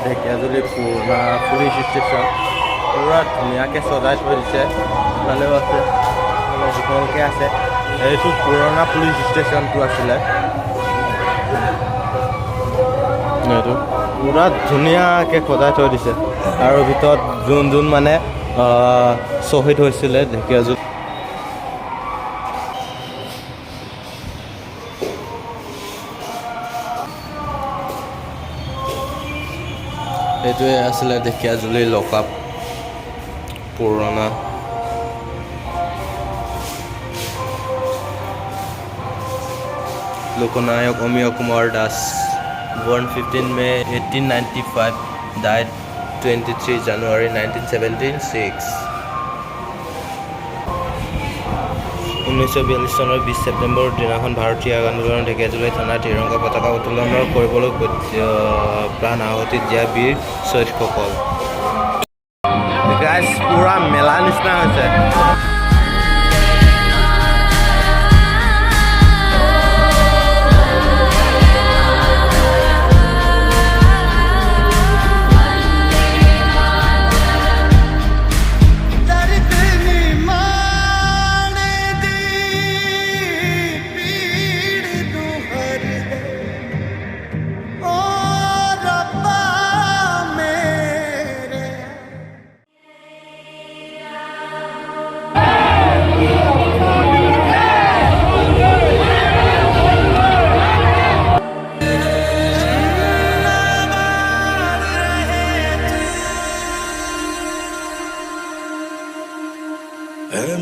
ঢেকিয়াজুলি পুৰণা police station পুৰা ধুনীয়াকৈ সজাই থৈ দিছে। ইফালেও আছে, দীঘলকৈ আছে। এইটো পুৰণা পুলিচ ষ্টেচনটো আছিলে। এইটো পুৰা ধুনীয়াকৈ সজাই থৈ দিছে আৰু ভিতৰত যোন মানে শ্বহীদ হৈছিলে ঢেকিয়াজুলি। এইটোৱে আছিলে ঢেকিয়াজুলি লকআপ পুৰণা। Loknayak Amiya Kumar Das, born 15 May 1895, died 23 January 1976. 1942 চনৰ 20 ছেপ্টেম্বৰ দিনাখন ভাৰতীয় আন্দোলনত ঢেকিয়াজুলি থানাত ত্ৰিৰংগা পতাকা উত্তোলন কৰিবলৈ প্ৰাণ আহুতি দিয়া বীৰ শ্বহীদসকল। পুৰা মেলা নিচিনা হৈছে।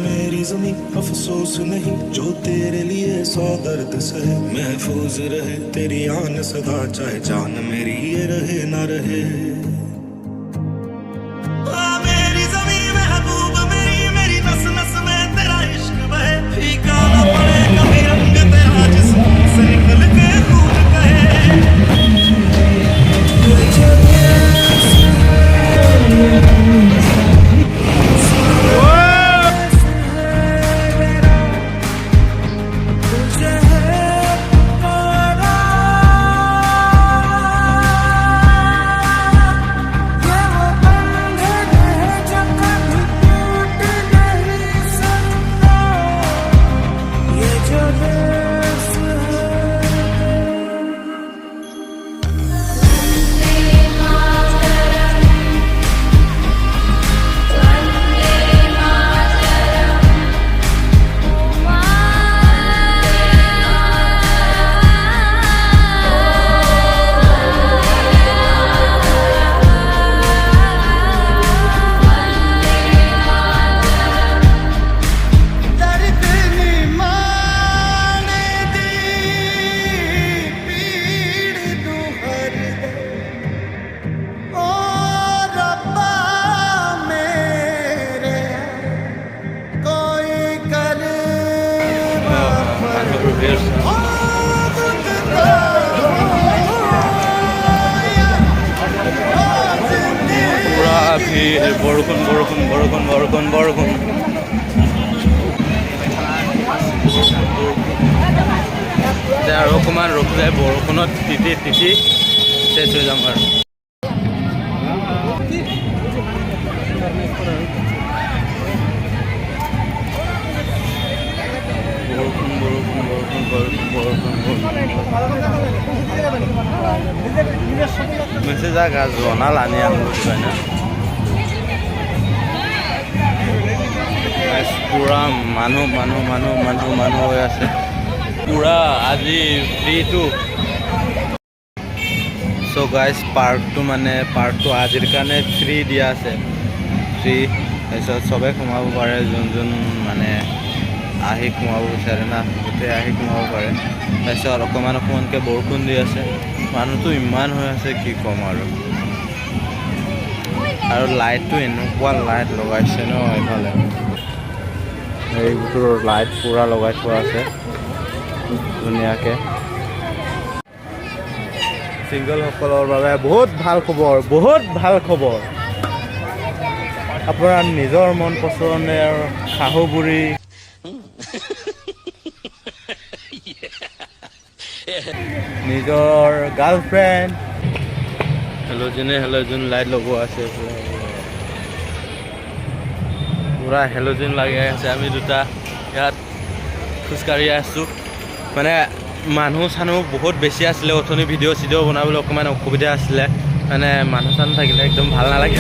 मेरी ज़मीं अफसोस नहीं जो तेरे लिए 100 दर्द सहे, महफूज रहे तेरी आन सदा चाहे जान मेरी ये रहे ना रहे। मेरी ज़मीं महबूब मेरी नस नस में तेरा इश्क बहे, फीका ना पड़े कभी रंग तेरा जिस्म से निकल के खून कहे। বৰষুণ বৰষুণ বৰষুণ বৰষুণ বৰষুণ আৰু অকণমান ৰখিলে বৰষুণত তিতি তিতি শেষ হৈ যাম আৰু। বৰষুণ বৰষুণ বৰষুণ বৰষুণ বৰষুণ বেছি জাগা জনাল আনি আহোঁ কিবা পুৰা মানুহ মানুহ মানুহ মানুহ মানুহ হৈ আছে পুৰা আজি ফ্ৰীটো। চ' গাইজ পাৰ্কটো আজিৰ কাৰণে ফ্ৰী দিয়া আছে, ফ্ৰী। তাৰপিছত চবে সোমাব পাৰে, যোন মানে আহি সোমাব বিচাৰে না, গোটেই আহি সোমাব পাৰে। তাৰপিছত অকণমানকৈ বৰষুণ দি আছে, মানুহটো ইমান হৈ আছে কি ক'ম আৰু লাইটটো এনেকুৱা লাইট লগাইছে ন এইফালে, এইবোৰৰ লাইট পুৰা লগাই থোৱা আছে ধুনীয়াকৈ। ছিংগলসকলৰ বাবে বহুত ভাল খবৰ, বহুত ভাল খবৰ। আপোনাৰ নিজৰ মন পচন্দৰ শাহু বুঢ়ী নিজৰ গাৰ্লফ্ৰেণ্ড হেলোজেন লাইট লগোৱা আছে পুৰা হেলোজেন লাগি আছে আমি দুটা ইয়াত খোজকাঢ়ি আছোঁ মানে মানুহ চানুহ বহুত বেছি আছিলে অথনি ভিডিঅ' চিডিঅ' বনাবলৈ অকণমান অসুবিধা আছিলে মানে মানুহ চানুহ থাকিলে একদম ভাল নালাগে